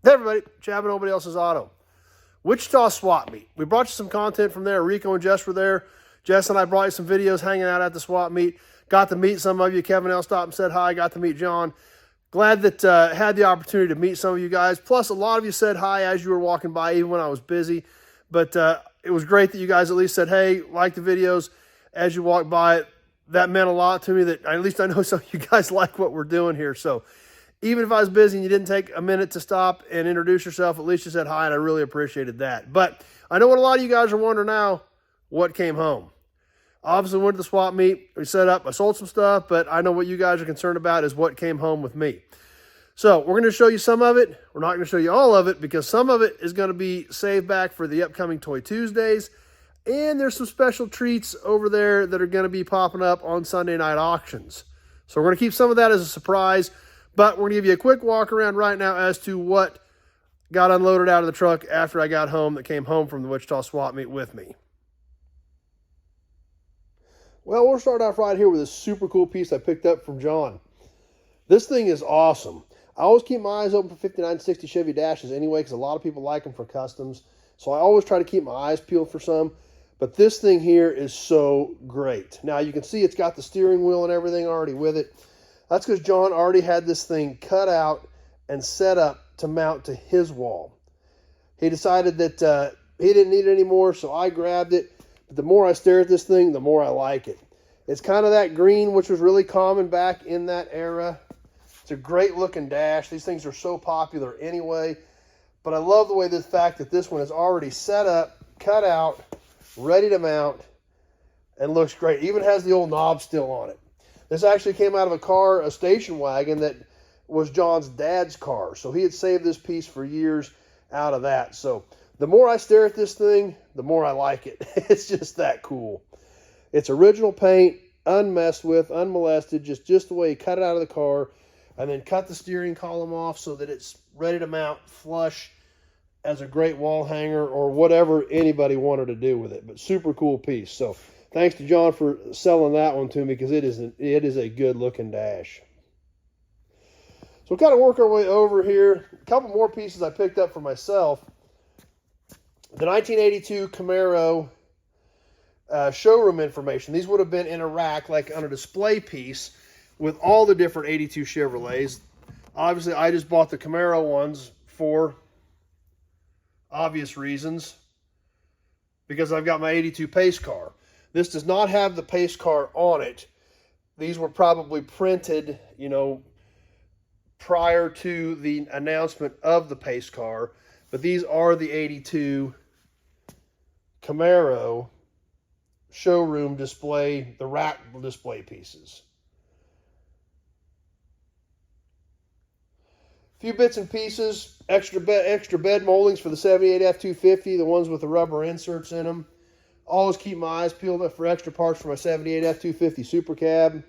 Hey everybody, Chad Nobody Else's Auto. Wichita Swap Meet. We brought you some content from there. Rico and Jess were there. Jess and I brought you some videos hanging out at the swap meet. Got to meet some of you. Kevin L stopped and said hi. Got to meet John. Glad that had the opportunity to meet some of you guys. Plus, a lot of you said hi as you were walking by, even when I was busy. But it was great that you guys at least said, hey, like the videos as you walked by. That meant a lot to me, that at least I know some of you guys like what we're doing here. So even if I was busy and you didn't take a minute to stop and introduce yourself, at least you said hi, and I really appreciated that. But I know what a lot of you guys are wondering now, what came home? Obviously, went to the swap meet. We set up. I sold some stuff, but I know what you guys are concerned about is what came home with me. So we're going to show you some of it. We're not going to show you all of it because some of it is going to be saved back for the upcoming Toy Tuesdays. And there's some special treats over there that are going to be popping up on Sunday night auctions. So we're going to keep some of that as a surprise. But we're going to give you a quick walk around right now as to what got unloaded out of the truck after I got home, that came home from the Wichita Swap Meet with me. Well, we'll start off right here with this super cool piece I picked up from John. This thing is awesome. I always keep my eyes open for 5960 Chevy dashes anyway, because a lot of people like them for customs. So I always try to keep my eyes peeled for some. But this thing here is so great. Now you can see it's got the steering wheel and everything already with it. That's because John already had this thing cut out and set up to mount to his wall. He decided that he didn't need it anymore, so I grabbed it. But the more I stare at this thing, the more I like it. It's kind of that green, which was really common back in that era. It's a great looking dash. These things are so popular anyway. But I love the way the fact that this one is already set up, cut out, ready to mount, and looks great. Even has the old knob still on it. This actually came out of a car, a station wagon that was John's dad's car. So he had saved this piece for years out of that. So the more I stare at this thing, the more I like it. It's just that cool. It's original paint, unmessed with, unmolested, just the way he cut it out of the car, and then cut the steering column off so that it's ready to mount flush as a great wall hanger or whatever anybody wanted to do with it. But super cool piece. So thanks to John for selling that one to me, because it is a good looking dash. So we'll kind of work our way over here. A couple more pieces I picked up for myself. The 1982 Camaro showroom information. These would have been in a rack, like on a display piece, with all the different 82 Chevrolets. Obviously, I just bought the Camaro ones for obvious reasons, because I've got my 82 pace car. This does not have the pace car on it. These were probably printed, you know, prior to the announcement of the pace car. But these are the 82 Camaro showroom display, the rack display pieces. A few bits and pieces, extra bed moldings for the 78 F250, the ones with the rubber inserts in them. Always keep my eyes peeled up for extra parts for my 78 F250 Super Cab.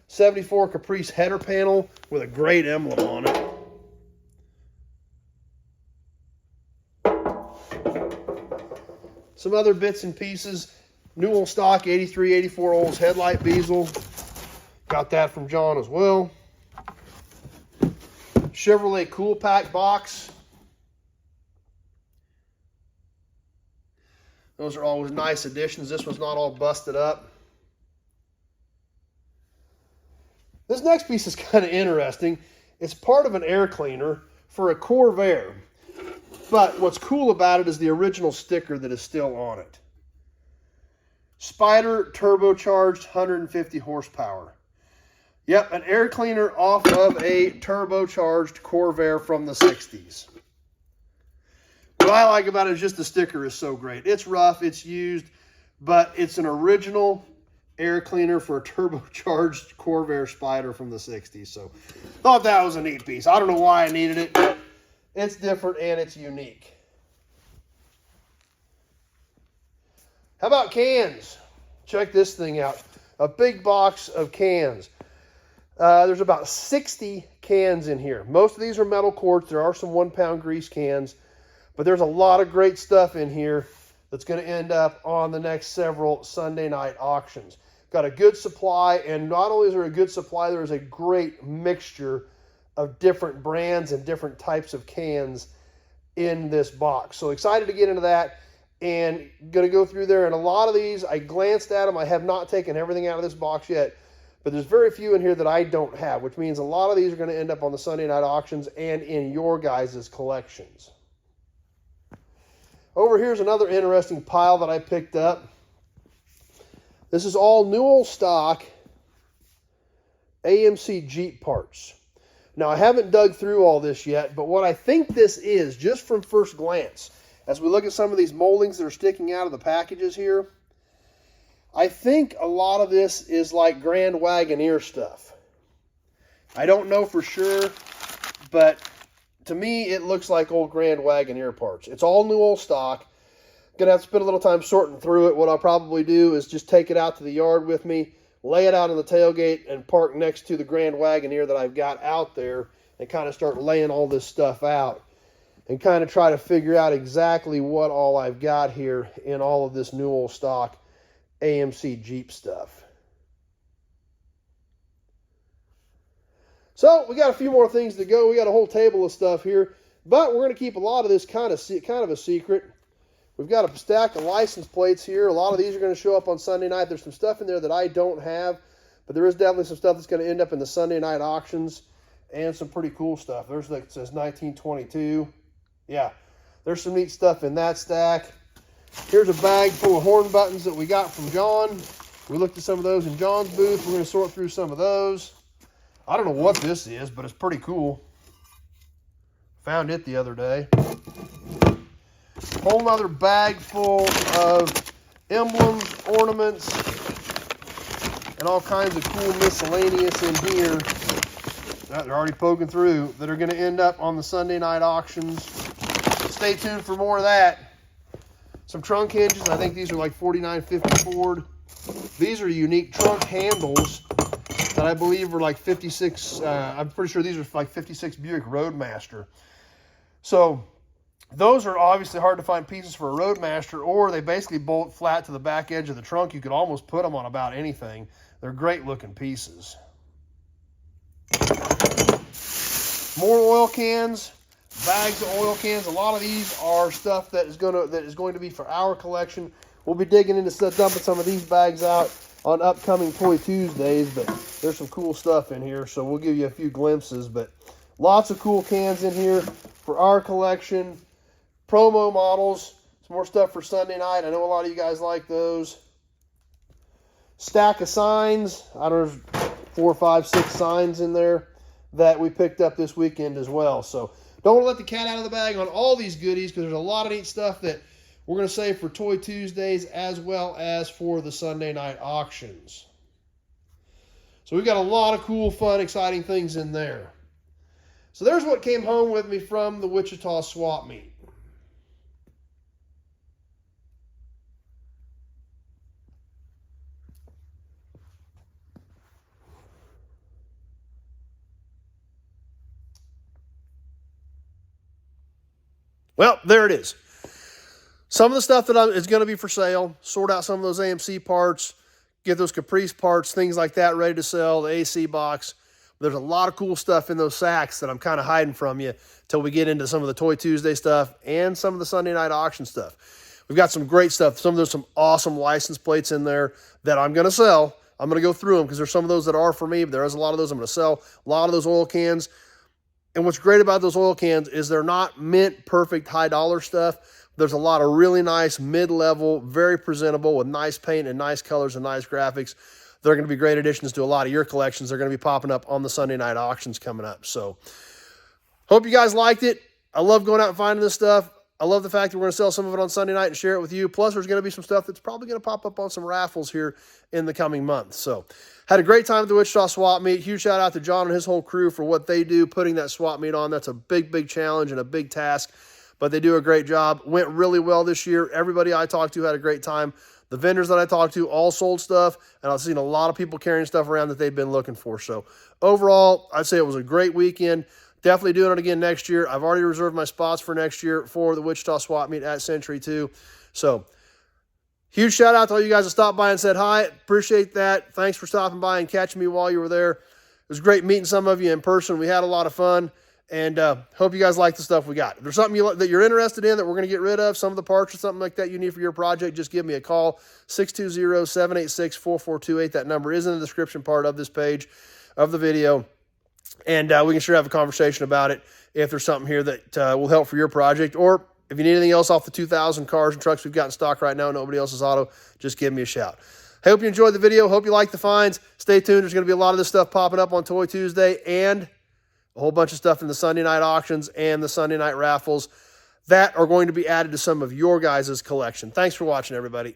74 Caprice header panel with a great emblem on it. Some other bits and pieces. Newell stock 83, 84 Olds headlight bezel. Got that from John as well. Chevrolet Cool Pack box. Those are always nice additions. This one's not all busted up. This next piece is kind of interesting. It's part of an air cleaner for a Corvair. But what's cool about it is the original sticker that is still on it. Spider turbocharged 150 horsepower. Yep, an air cleaner off of a turbocharged Corvair from the 60s. What I like about it is just the sticker is so great. It's rough, it's used, but it's an original air cleaner for a turbocharged Corvair Spider from the 60s. So thought that was a neat piece. I don't know why I needed it, but it's different and it's unique. How about cans? Check this thing out. A big box of cans. There's about 60 cans in here. Most of these are metal quarts. There are some 1-pound grease cans. But there's a lot of great stuff in here that's going to end up on the next several Sunday night auctions. Got a good supply, and not only is there a good supply, there is a great mixture of different brands and different types of cans in this box. So excited to get into that, and going to go through there. And a lot of these, I glanced at them. I have not taken everything out of this box yet, but there's very few in here that I don't have, which means a lot of these are going to end up on the Sunday night auctions and in your guys' collections. Over here's another interesting pile that I picked up. This is all new old stock AMC Jeep parts. Now, I haven't dug through all this yet, but what I think this is, just from first glance, as we look at some of these moldings that are sticking out of the packages here, I think a lot of this is like Grand Wagoneer stuff. I don't know for sure, but to me, it looks like old Grand Wagoneer parts. It's all new old stock. Gonna have to spend a little time sorting through it. What I'll probably do is just take it out to the yard with me, lay it out on the tailgate, and park next to the Grand Wagoneer that I've got out there, and kind of start laying all this stuff out and kind of try to figure out exactly what all I've got here in all of this new old stock AMC Jeep stuff. So we got a few more things to go. We got a whole table of stuff here, but we're going to keep a lot of this kind of a secret. We've got a stack of license plates here. A lot of these are going to show up on Sunday night. There's some stuff in there that I don't have, but there is definitely some stuff that's going to end up in the Sunday night auctions, and some pretty cool stuff. There's like, it says 1922. Yeah, there's some neat stuff in that stack. Here's a bag full of horn buttons that we got from John. We looked at some of those in John's booth. We're going to sort through some of those. I don't know what this is, but it's pretty cool. Found it the other day. Whole nother bag full of emblems, ornaments, and all kinds of cool miscellaneous in here that they're already poking through that are going to end up on the Sunday night auctions. Stay tuned for more of that. Some trunk hinges. I think these are like $49.50 Ford. These are unique trunk handles that I believe are like 56. I'm pretty sure these are like 56 Buick Roadmaster. So those are obviously hard to find pieces for a Roadmaster, or they basically bolt flat to the back edge of the trunk. You could almost put them on about anything. They're great looking pieces. More oil cans, bags of oil cans. A lot of these are stuff that is going to be for our collection. We'll be digging into dumping some of these bags out on upcoming Toy Tuesdays, but there's some cool stuff in here, so we'll give you a few glimpses. But lots of cool cans in here for our collection. Promo models, some more stuff for Sunday night. I know a lot of you guys like those. Stack of signs. I don't know, 4, 5, 6 signs in there that we picked up this weekend as well. So don't want to let the cat out of the bag on all these goodies, because there's a lot of neat stuff that we're going to save for Toy Tuesdays as well as for the Sunday night auctions. So we've got a lot of cool, fun, exciting things in there. So there's what came home with me from the Wichita Swap Meet. Well, there it is. Some of the stuff that is going to be for sale, sort out some of those AMC parts, get those Caprice parts, things like that ready to sell, the AC box. There's a lot of cool stuff in those sacks that I'm kind of hiding from you till we get into some of the Toy Tuesday stuff and some of the Sunday night auction stuff. We've got some great stuff. There's some awesome license plates in there that I'm going to sell. I'm going to go through them because there's some of those that are for me, but there is a lot of those I'm going to sell. A lot of those oil cans. And what's great about those oil cans is they're not mint perfect high dollar stuff. There's a lot of really nice mid-level, very presentable with nice paint and nice colors and nice graphics. They're going to be great additions to a lot of your collections. They're going to be popping up on the Sunday night auctions coming up. So hope you guys liked it. I love going out and finding this stuff. I love the fact that we're going to sell some of it on Sunday night and share it with you. Plus, there's going to be some stuff that's probably going to pop up on some raffles here in the coming months. So had a great time at the Wichita Swap Meet. Huge shout out to John and his whole crew for what they do, putting that swap meet on. That's a big, big challenge and a big task, but they do a great job. Went really well this year. Everybody I talked to had a great time. The vendors that I talked to all sold stuff, and I've seen a lot of people carrying stuff around that they've been looking for. So overall, I'd say it was a great weekend. Definitely doing it again next year. I've already reserved my spots for next year for the Wichita Swap Meet at Century 2. So huge shout out to all you guys that stopped by and said hi. Appreciate that. Thanks for stopping by and catching me while you were there. was great meeting some of you in person. We had a lot of fun, and hope you guys like the stuff we got. If there's something that you're interested in that we're going to get rid of, some of the parts or something like that you need for your project, just give me a call, 620-786-4428. That number is in the description part of this page of the video, and we can sure have a conversation about it if there's something here that will help for your project, or if you need anything else off the 2,000 cars and trucks we've got in stock right now, Nobody Else's Auto, just give me a shout. I hope you enjoyed the video. Hope you like the finds. Stay tuned. There's going to be a lot of this stuff popping up on Toy Tuesday, and a whole bunch of stuff in the Sunday night auctions and the Sunday night raffles that are going to be added to some of your guys' collection. Thanks for watching, everybody.